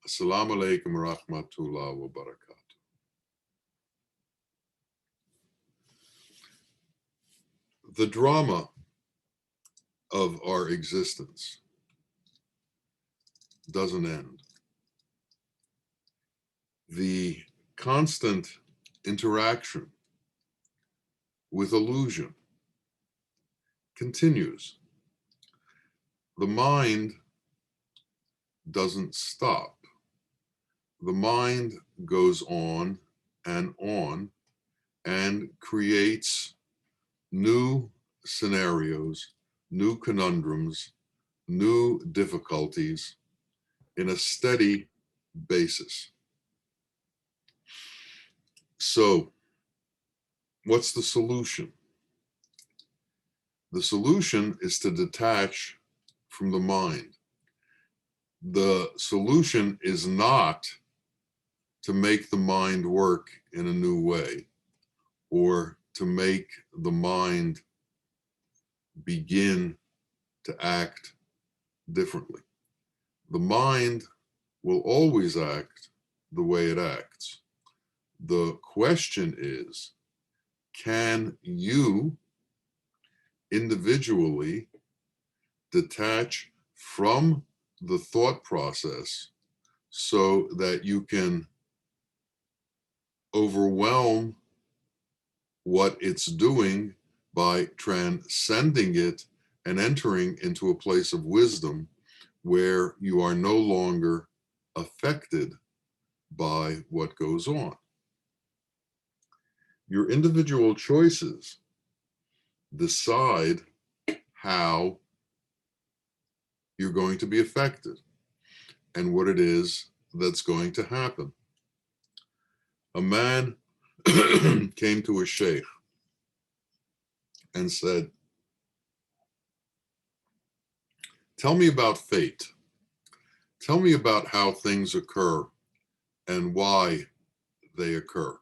Assalamu alaikum wa rahmatullah wa barakatuh. The drama of our existence doesn't end. The constant interaction with illusion continues. The mind doesn't stop. The mind goes on and creates new scenarios, new conundrums, new difficulties in a steady basis. So, what's the solution? The solution is to detach from the mind. The solution is not to make the mind work in a new way or to make the mind begin to act differently. The mind will always act the way it acts. The question is, can you individually detach from the thought process so that you can overwhelm what it's doing by transcending it and entering into a place of wisdom where you are no longer affected by what goes on? Your individual choices decide how you're going to be affected and what it is that's going to happen. A man came to a sheikh and said, "Tell me about fate. Tell me about how things occur and why they occur."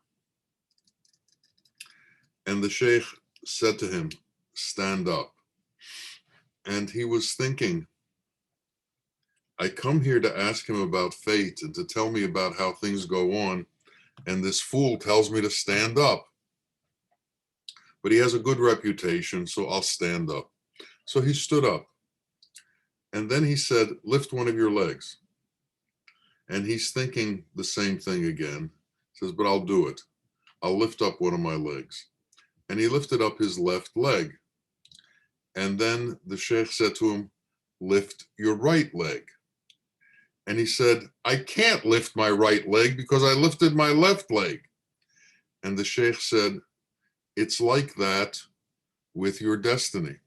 And the sheikh said to him, "Stand up." And he was thinking, I come here to ask him about fate and to tell me about how things go on, and this fool tells me to stand up. But he has a good reputation, so I'll stand up. So he stood up. And then he said, "Lift one of your legs." And he's thinking the same thing again. He says, "But I'll do it. I'll lift up one of my legs." And he lifted up his left leg. And then the sheikh said to him, "Lift your right leg." And he said, "I can't lift my right leg because I lifted my left leg." And the sheikh said, "It's like that with your destiny.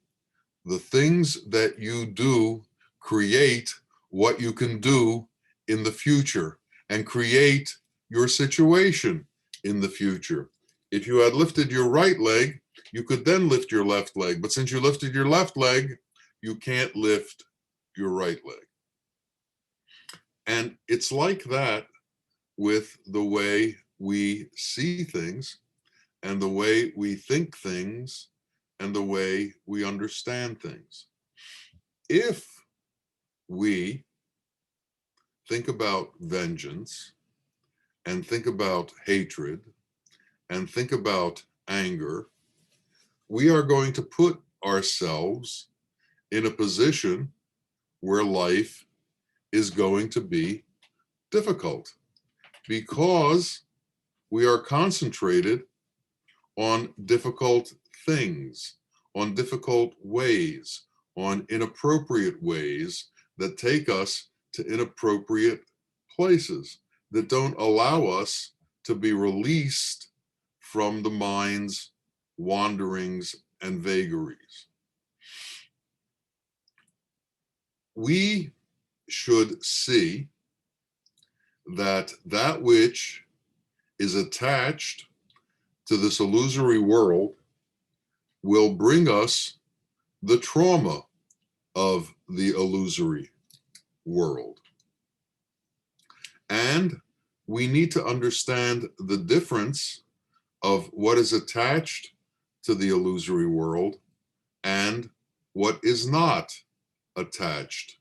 The things that you do create what you can do in the future and create your situation in the future. If you had lifted your right leg, you could then lift your left leg. But since you lifted your left leg, you can't lift your right leg." And it's like that with the way we see things and the way we think things and the way we understand things. If we think about vengeance and think about hatred and think about anger, we are going to put ourselves in a position where life is going to be difficult because we are concentrated on difficult things, on difficult ways, on inappropriate ways that take us to inappropriate places, that don't allow us to be released from the mind's wanderings and vagaries. We should see that that which is attached to this illusory world will bring us the trauma of the illusory world. And we need to understand the difference of what is attached to the illusory world and what is not attached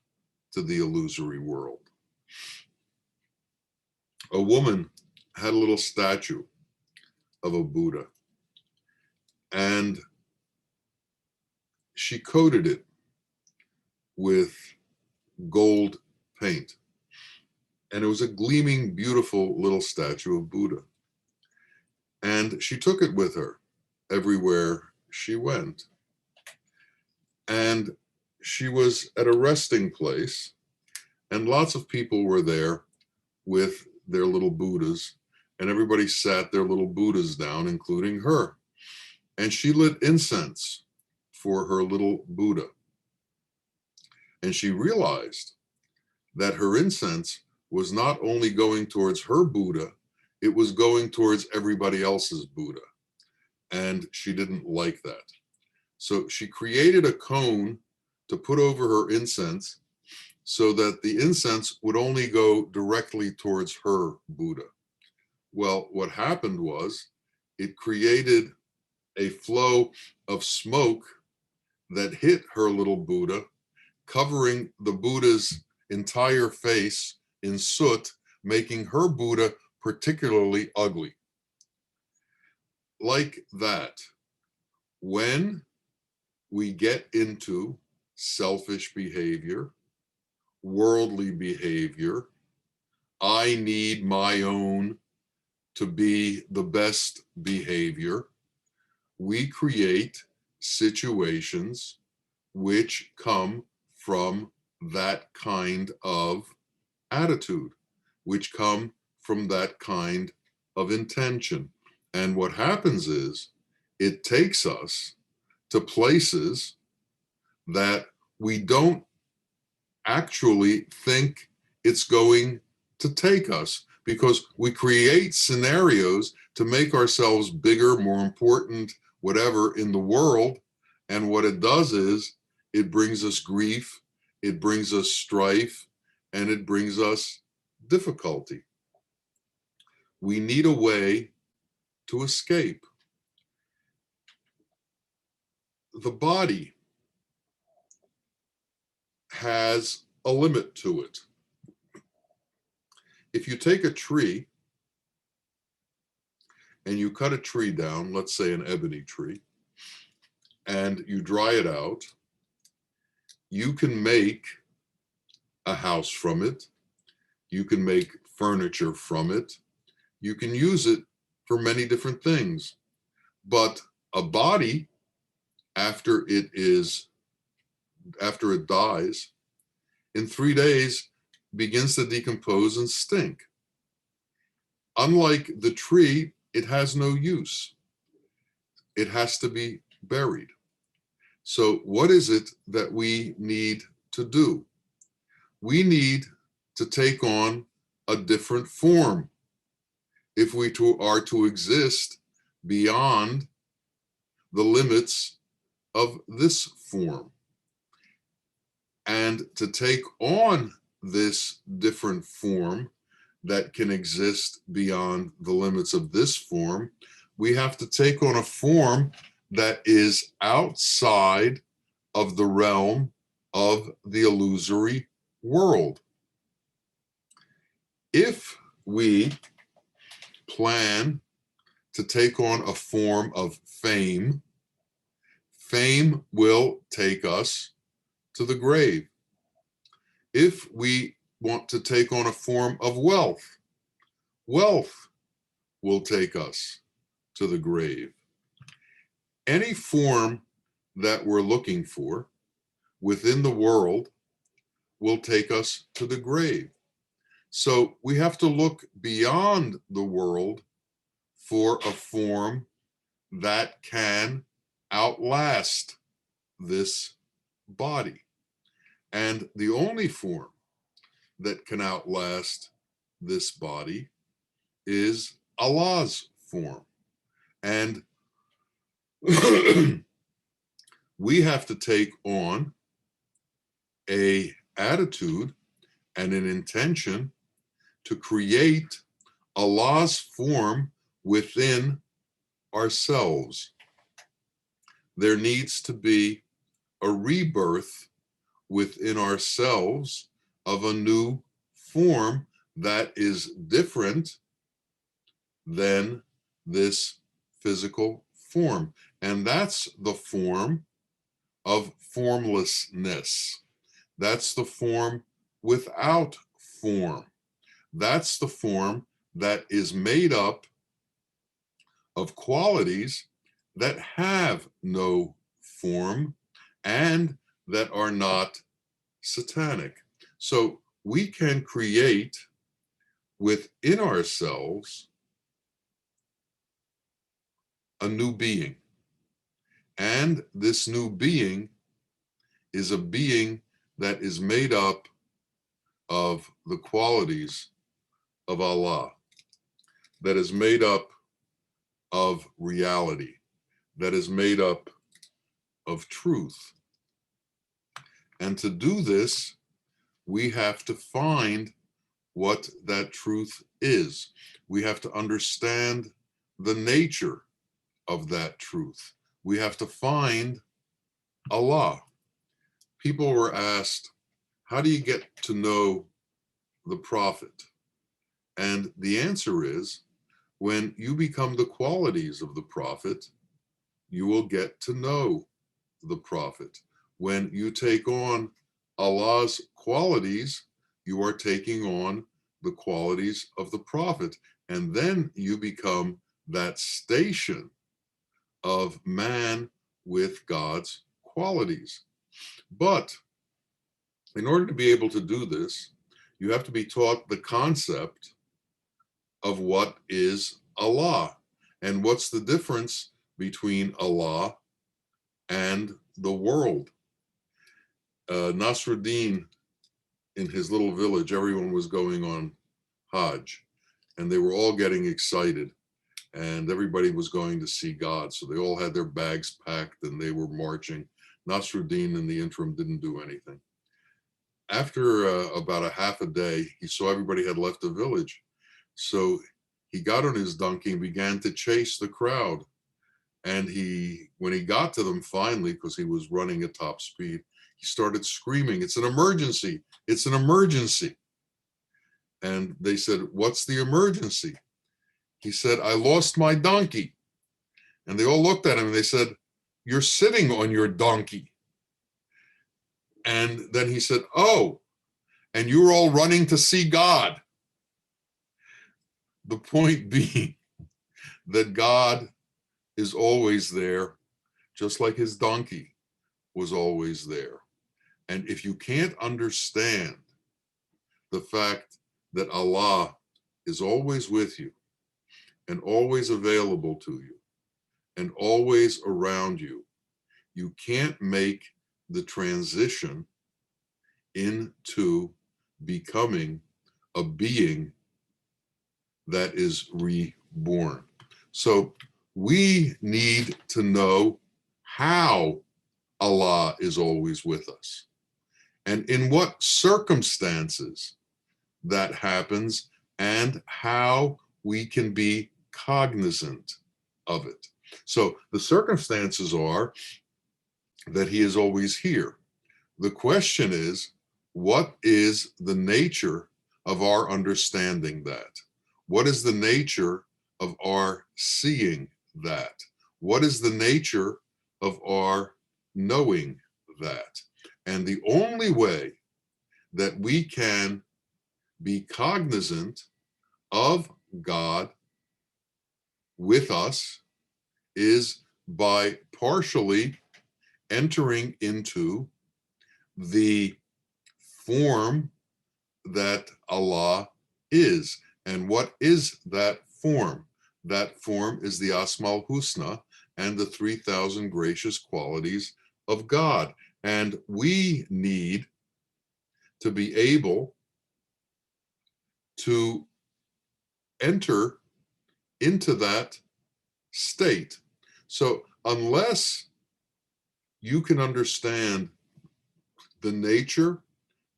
to the illusory world. A woman had a little statue of a Buddha, and she coated it with gold paint. And it was a gleaming, beautiful little statue of Buddha. And she took it with her everywhere she went. And she was at a resting place, and lots of people were there with their little Buddhas, and everybody sat their little Buddhas down, including her. And she lit incense for her little Buddha. And she realized that her incense was not only going towards her Buddha, it was going towards everybody else's Buddha. And she didn't like that. So she created a cone to put over her incense so that the incense would only go directly towards her Buddha. Well, what happened was it created a flow of smoke that hit her little Buddha, covering the Buddha's entire face in soot, making her Buddha particularly ugly. Like that, when we get into selfish behavior, worldly behavior, I need my own to be the best behavior, we create situations which come from that kind of attitude, which come from that kind of intention. And what happens is it takes us to places that we don't actually think it's going to take us, because we create scenarios to make ourselves bigger, more important, whatever in the world. And what it does is it brings us grief, it brings us strife, and it brings us difficulty. We need a way to escape. The body has a limit to it. If you take a tree and you cut a tree down, let's say an ebony tree, and you dry it out, you can make a house from it, you can make furniture from it, you can use it for many different things. But a body, after it dies, in 3 days begins to decompose and stink. Unlike the tree, it has no use. It has to be buried. So what is it that we need to do? We need to take on a different form if we are to exist beyond the limits of this form. And to take on this different form that can exist beyond the limits of this form, we have to take on a form that is outside of the realm of the illusory world. If we plan to take on a form of fame, fame will take us to the grave. If we want to take on a form of wealth, wealth will take us to the grave. Any form that we're looking for within the world will take us to the grave. So we have to look beyond the world for a form that can outlast this body. And the only form that can outlast this body is Allah's form. And we have to take on an attitude and an intention to create Allah's form within ourselves. There needs to be a rebirth within ourselves of a new form that is different than this physical form. And that's the form of formlessness. That's the form without form. That's the form that is made up of qualities that have no form and that are not satanic. So we can create within ourselves a new being. And this new being is a being that is made up of the qualities of Allah, that is made up of reality, that is made up of truth. And to do this, we have to find what that truth is. We have to understand the nature of that truth. We have to find Allah. People were asked, how do you get to know the prophet? And the answer is, when you become the qualities of the prophet, you will get to know the prophet. When you take on Allah's qualities, you are taking on the qualities of the prophet. And then you become that station of man with God's qualities. But in order to be able to do this, you have to be taught the concept of what is Allah and what's the difference between Allah and the world. Nasruddin, in his little village, everyone was going on Hajj, and they were all getting excited, and everybody was going to see God. So they all had their bags packed, and they were marching. Nasruddin, in the interim, didn't do anything. After about a half a day, he saw everybody had left the village. So he got on his donkey and began to chase the crowd. And when he got to them finally, because he was running at top speed, he started screaming, "It's an emergency! It's an emergency!" And they said, "What's the emergency?" He said, "I lost my donkey." And they all looked at him and they said, "You're sitting on your donkey." And then he said, "Oh, and you're all running to see God." The point being that God is always there, just like his donkey was always there. And if you can't understand the fact that Allah is always with you and always available to you and always around you, you can't make the transition into becoming a being that is reborn. So we need to know how Allah is always with us and in what circumstances that happens and how we can be cognizant of it. So the circumstances are that he is always here. The question is, what is the nature of our understanding that? What is the nature of our seeing that? What is the nature of our knowing that? And the only way that we can be cognizant of God with us is by partially entering into the form that Allah is. And what is that form? That form is the Asmaul Husna and the 3,000 gracious qualities of God. And we need to be able to enter into that state. So unless you can understand the nature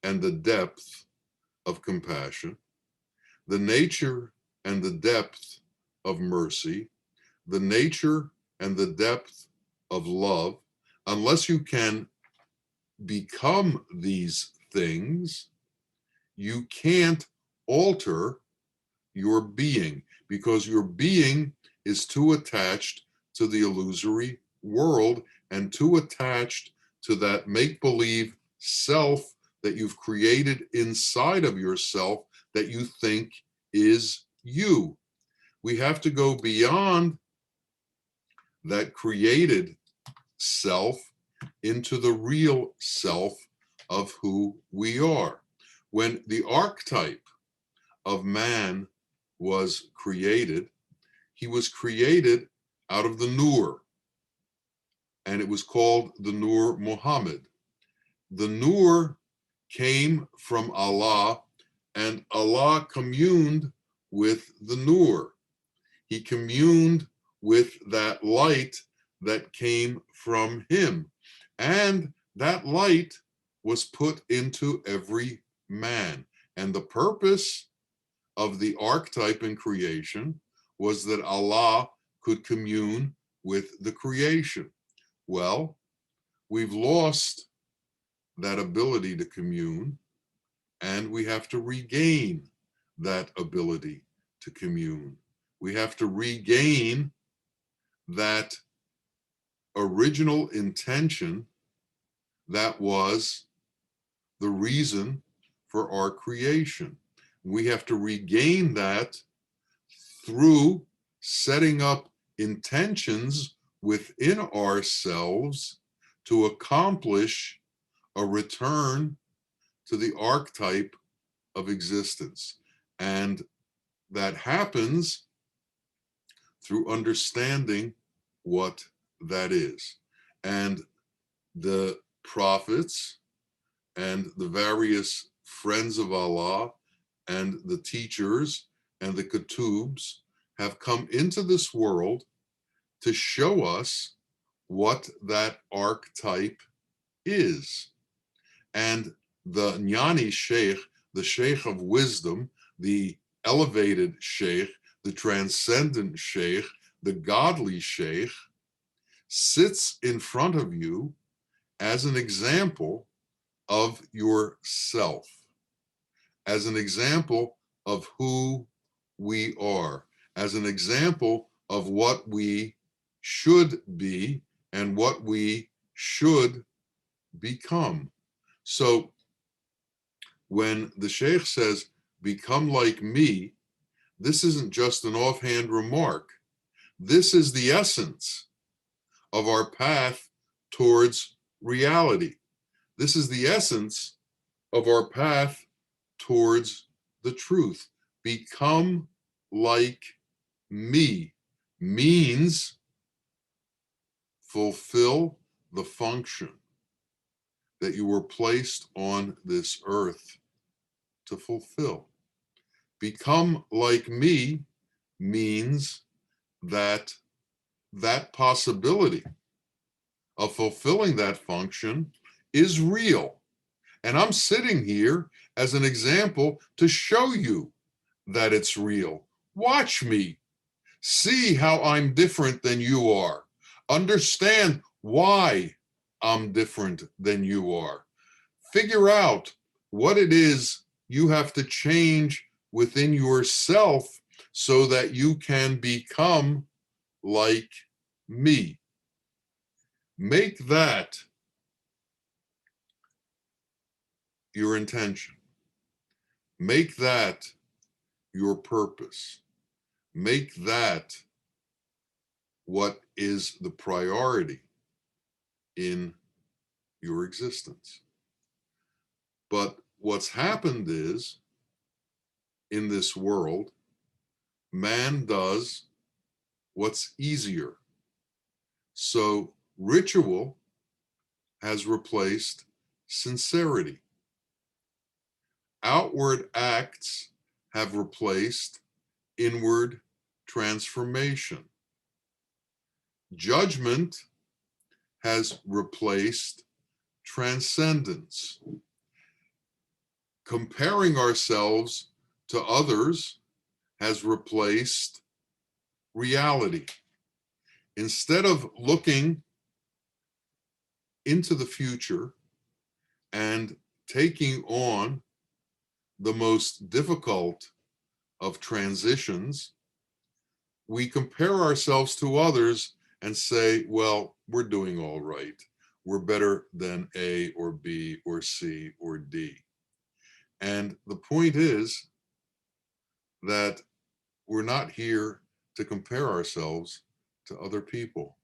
and the depth of compassion, the nature and the depth of mercy, the nature and the depth of love, unless you can become these things, you can't alter your being, because your being is too attached to the illusory world and too attached to that make-believe self that you've created inside of yourself that you think is you. We have to go beyond that created self into the real self of who we are. When the archetype of man was created, he was created out of the Nur, and it was called the Nur Muhammad. The Nur came from Allah, and Allah communed with the Nur. He communed with that light that came from him, and that light was put into every man. And the purpose of the archetype in creation was that Allah could commune with the creation. Well, we've lost that ability to commune, and we have to regain that ability to commune. We have to regain that original intention that was the reason for our creation. We have to regain that through setting up intentions within ourselves to accomplish a return to the archetype of existence. And that happens through understanding what that is. And the prophets and the various friends of Allah and the teachers and the Ketubs have come into this world to show us what that archetype is. And the Jnani Sheikh, the Sheikh of wisdom, the elevated Sheikh, the transcendent Sheikh, the godly Sheikh, sits in front of you as an example of yourself, as an example of who we are, as an example of what we should be and what we should become. So when the Sheikh says, become like me, this isn't just an offhand remark. This is the essence of our path towards reality. This is the essence of our path towards the truth. Become like me means fulfill the function that you were placed on this earth to fulfill. Become like me means that that possibility of fulfilling that function is real. And I'm sitting here as an example to show you that it's real. Watch me. See how I'm different than you are. Understand why I'm different than you are. Figure out what it is you have to change within yourself so that you can become like me. Make that your intention. Make that your purpose. Make that what is the priority in your existence. But what's happened is, in this world, man does what's easier. So ritual has replaced sincerity. Outward acts have replaced inward transformation. Judgment has replaced transcendence. Comparing ourselves to others has replaced reality. Instead of looking into the future and taking on the most difficult of transitions, we compare ourselves to others and say, well, we're doing all right. We're better than A or B or C or D. And the point is that we're not here to compare ourselves to other people.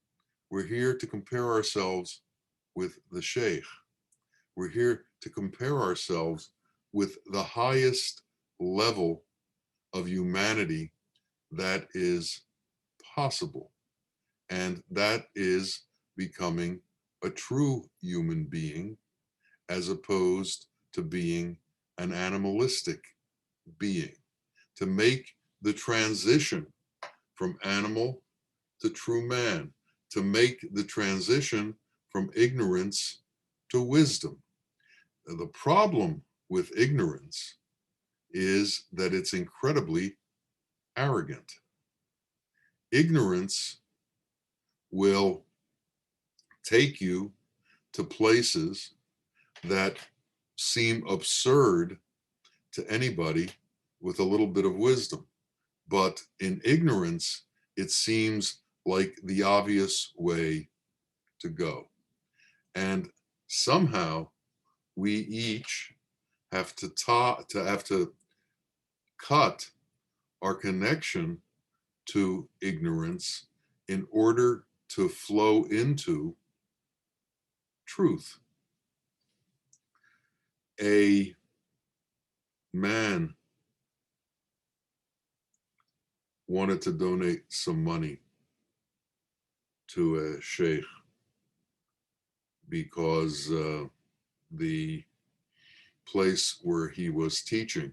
We're here to compare ourselves with the Sheikh. We're here to compare ourselves with the highest level of humanity that is possible. And that is becoming a true human being as opposed to being an animalistic being. To make the transition from animal to true man, to make the transition from ignorance to wisdom. The problem with ignorance is that it's incredibly arrogant. Ignorance will take you to places that seem absurd to anybody with a little bit of wisdom. But in ignorance, it seems like the obvious way to go. And somehow we each have to cut our connection to ignorance in order to flow into truth. A man wanted to donate some money to a sheikh because the place where he was teaching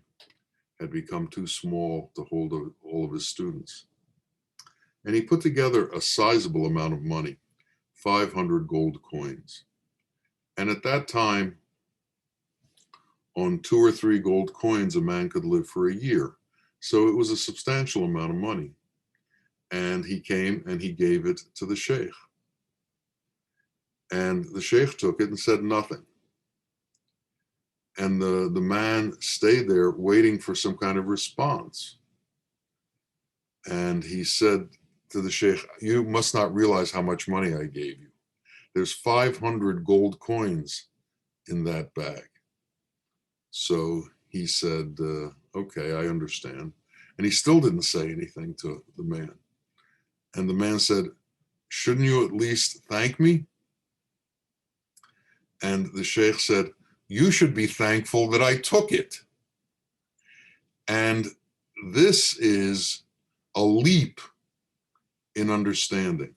had become too small to hold all of his students. And he put together a sizable amount of money, 500 gold coins. And at that time, on 2 or 3 gold coins, a man could live for a year. So it was a substantial amount of money. And he came and he gave it to the sheikh. And the sheikh took it and said nothing. And the man stayed there waiting for some kind of response. And he said to the sheikh, "You must not realize how much money I gave you. There's 500 gold coins in that bag." So he said, "Okay, I understand." And he still didn't say anything to the man. And the man said, "Shouldn't you at least thank me?" And the sheikh said, "You should be thankful that I took it." And this is a leap in understanding.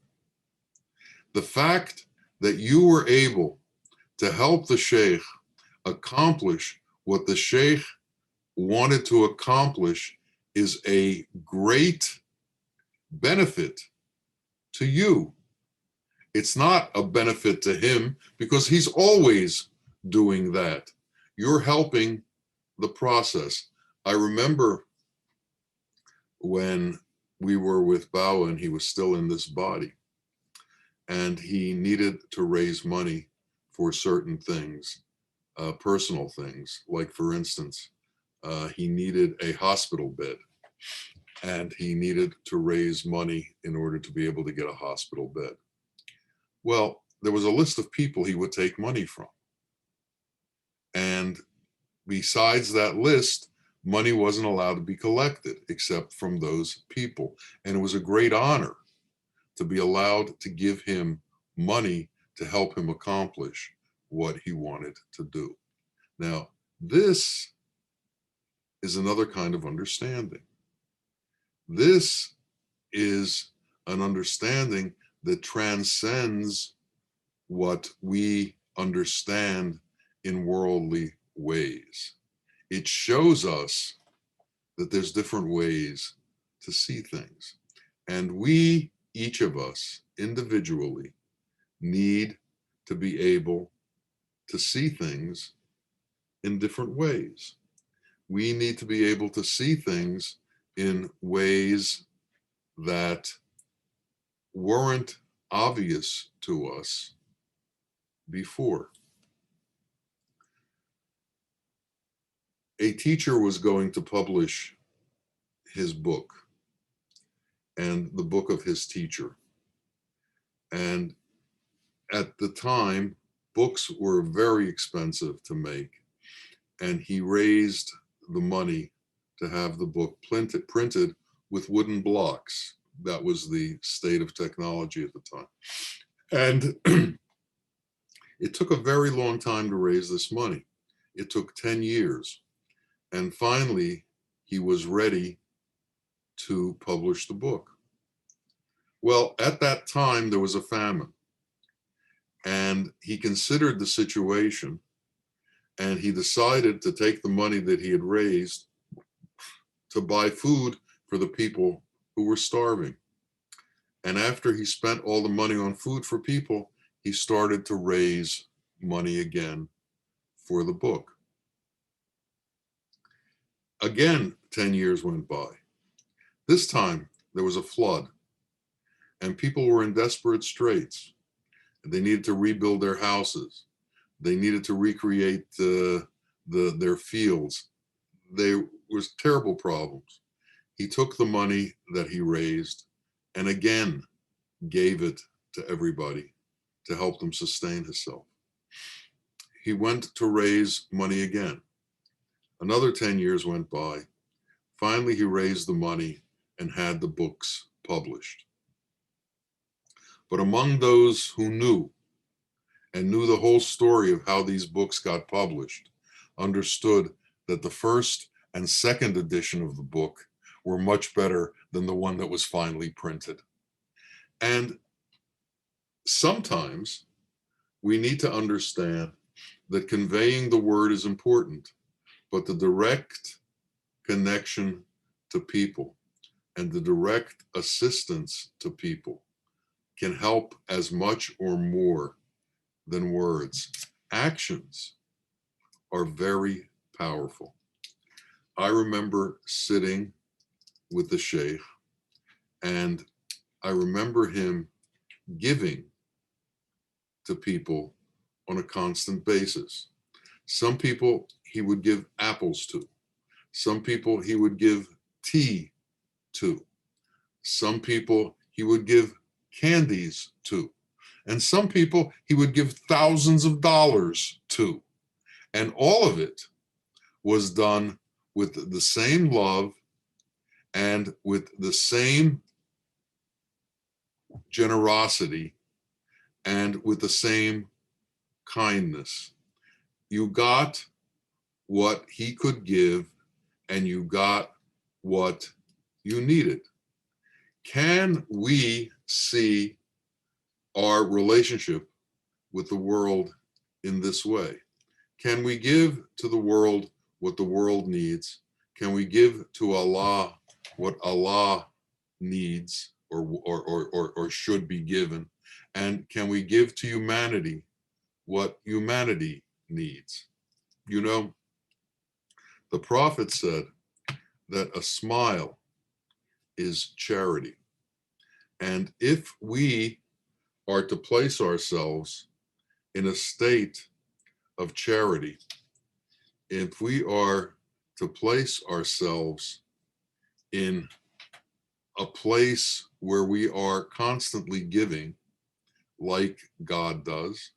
The fact that you were able to help the sheikh accomplish what the sheikh wanted to accomplish is a great benefit to you. It's not a benefit to him because he's always doing that. You're helping the process. I remember when we were with Bawa and he was still in this body and he needed to raise money for certain things, personal things. Like for instance, he needed a hospital bed and he needed to raise money in order to be able to get a hospital bed. Well, there was a list of people he would take money from. And besides that list, money wasn't allowed to be collected except from those people. And it was a great honor to be allowed to give him money to help him accomplish what he wanted to do. Now, this is another kind of understanding. This is an understanding that transcends what we understand in worldly ways. It shows us that there's different ways to see things. And we, each of us individually, need to be able to see things in different ways. We need to be able to see things in ways that weren't obvious to us before. a teacher was going to publish his book and the book of his teacher. And at the time, books were very expensive to make. And he raised the money to have the book printed with wooden blocks. That was the state of technology at the time. And it took a very long time to raise this money. It took 10 years. And finally, he was ready to publish the book. Well, at that time, there was a famine. And he considered the situation, and he decided to take the money that he had raised to buy food for the people who were starving. And after he spent all the money on food for people, he started to raise money again for the book. Again, 10 years went by. This time, there was a flood, and people were in desperate straits. They needed to rebuild their houses. They needed to recreate their fields. There was terrible problems. He took the money that he raised and again gave it to everybody to help them sustain himself. He went to raise money again. Another 10 years went by. Finally, he raised the money and had the books published. But among those who knew the whole story of how these books got published, understood that the first and second edition of the book were much better than the one that was finally printed. And sometimes we need to understand that conveying the word is important, but the direct connection to people and the direct assistance to people can help as much or more than words. Actions are very powerful. I remember sitting with the sheikh, and I remember him giving to people on a constant basis. Some people he would give apples to. Some people he would give tea to. Some people he would give candies to. And some people he would give thousands of dollars to. And all of it was done with the same love and with the same generosity and with the same kindness. You got what he could give, and you got what you needed. Can we see our relationship with the world in this way? Can we give to the world what the world needs? Can we give to Allah what Allah needs or should be given? And can we give to humanity what humanity needs? You know, the Prophet said that a smile is charity. And if we are to place ourselves in a state of charity, if we are to place ourselves in a place where we are constantly giving, like God does,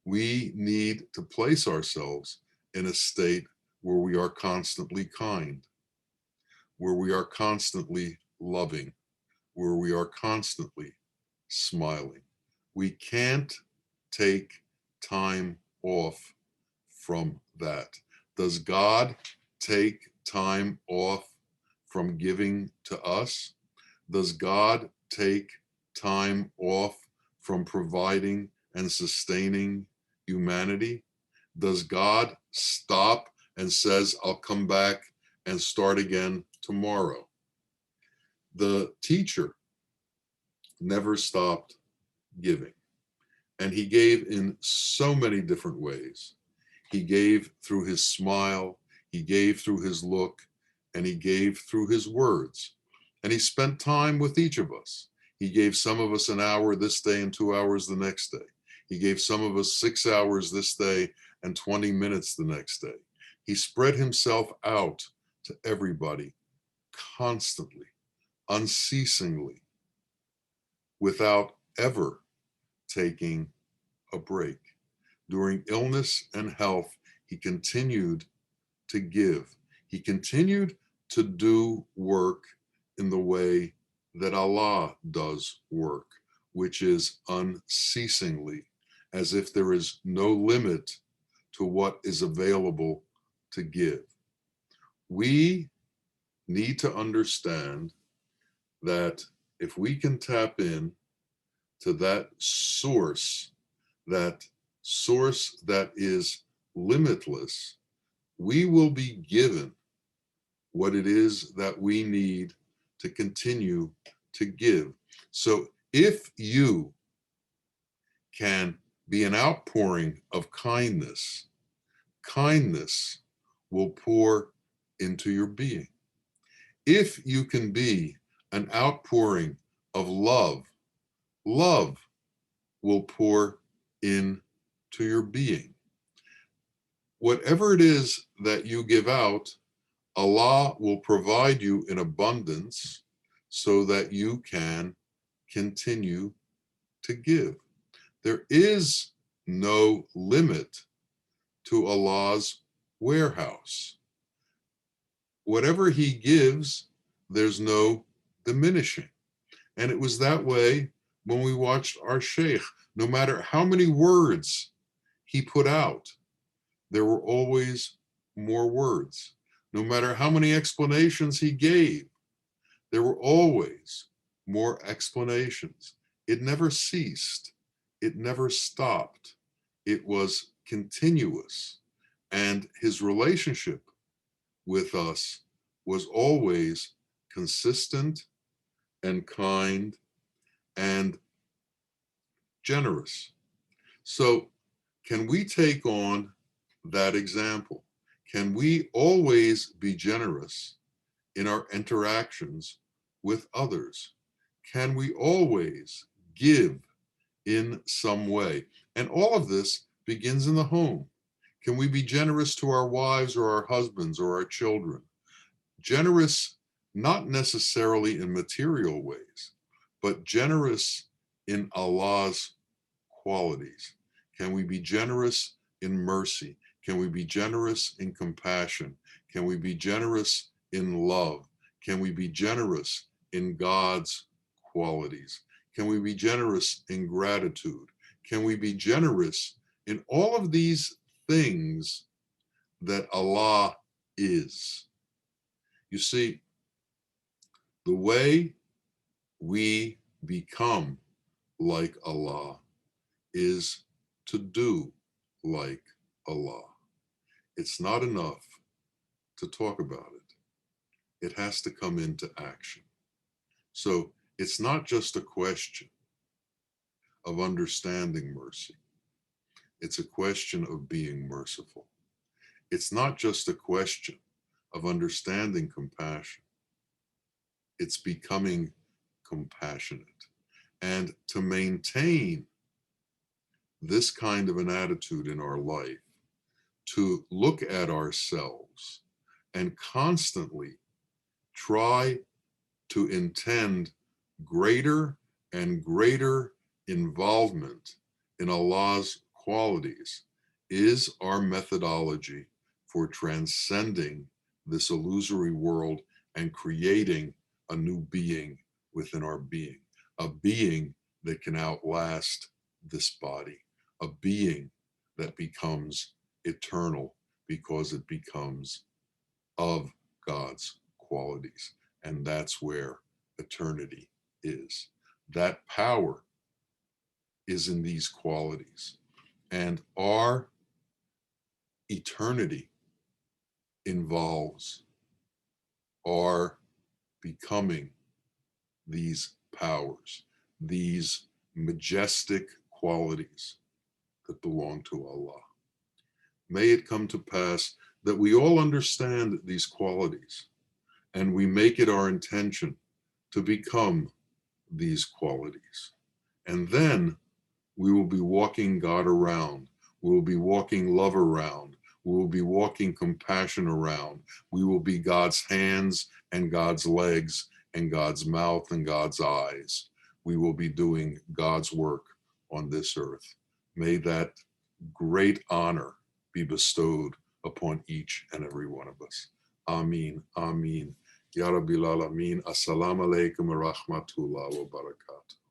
we need to place ourselves in a state where we are constantly kind, where we are constantly loving, where we are constantly smiling. We can't take time off from that. Does God take time off from giving to us? Does God take time off from providing and sustaining humanity? Does God stop and says, I'll come back and start again tomorrow? The teacher never stopped giving, and he gave in so many different ways. He gave through his smile, he gave through his look, and he gave through his words. And he spent time with each of us. He gave some of us an hour this day and 2 hours the next day. He gave some of us 6 hours this day and 20 minutes the next day. He spread himself out to everybody constantly, unceasingly, without ever taking a break. During illness and health, he continued to give. He continued to do work in the way that Allah does work, which is unceasingly, as if there is no limit to what is available to give. We need to understand that if we can tap in to that source that is limitless, we will be given what it is that we need to continue to give. So if you can be an outpouring of kindness, kindness will pour into your being. If you can be an outpouring of love, love will pour into your being. Whatever it is that you give out, Allah will provide you in abundance so that you can continue to give. There is no limit to Allah's warehouse. Whatever He gives, there's no diminishing. And it was that way when we watched our Sheikh. No matter how many words he put out, there were always more words. No matter how many explanations he gave, there were always more explanations. It never ceased. It never stopped. It was continuous. And his relationship with us was always consistent and kind and generous. So, can we take on that example? Can we always be generous in our interactions with others? Can we always give in some way? And all of this begins in the home. Can we be generous to our wives or our husbands or our children? Generous not necessarily in material ways, but generous in Allah's qualities. Can we be generous in mercy? Can we be generous in compassion? Can we be generous in love? Can we be generous in God's qualities? Can we be generous in gratitude? Can we be generous in all of these things that Allah is? You see, the way we become like Allah is to do like Allah. It's not enough to talk about it. It has to come into action. So it's not just a question of understanding mercy. It's a question of being merciful. It's not just a question of understanding compassion. It's becoming compassionate. And to maintain this kind of an attitude in our life, to look at ourselves and constantly try to intend greater and greater involvement in Allah's qualities is our methodology for transcending this illusory world and creating a new being within our being, a being that can outlast this body, a being that becomes eternal because it becomes of God's qualities. And that's where eternity is. That power is in these qualities. And our eternity involves our becoming these powers, these majestic qualities that belong to Allah. May it come to pass that we all understand these qualities and we make it our intention to become these qualities. And then we will be walking God around. We will be walking love around. We will be walking compassion around. We will be God's hands and God's legs and God's mouth and God's eyes. We will be doing God's work on this earth. May that great honor be bestowed upon each and every one of us. Ameen. Ameen. Ya Rabbil Alameen. Assalamu alaikum wa rahmatullah wa barakatuh.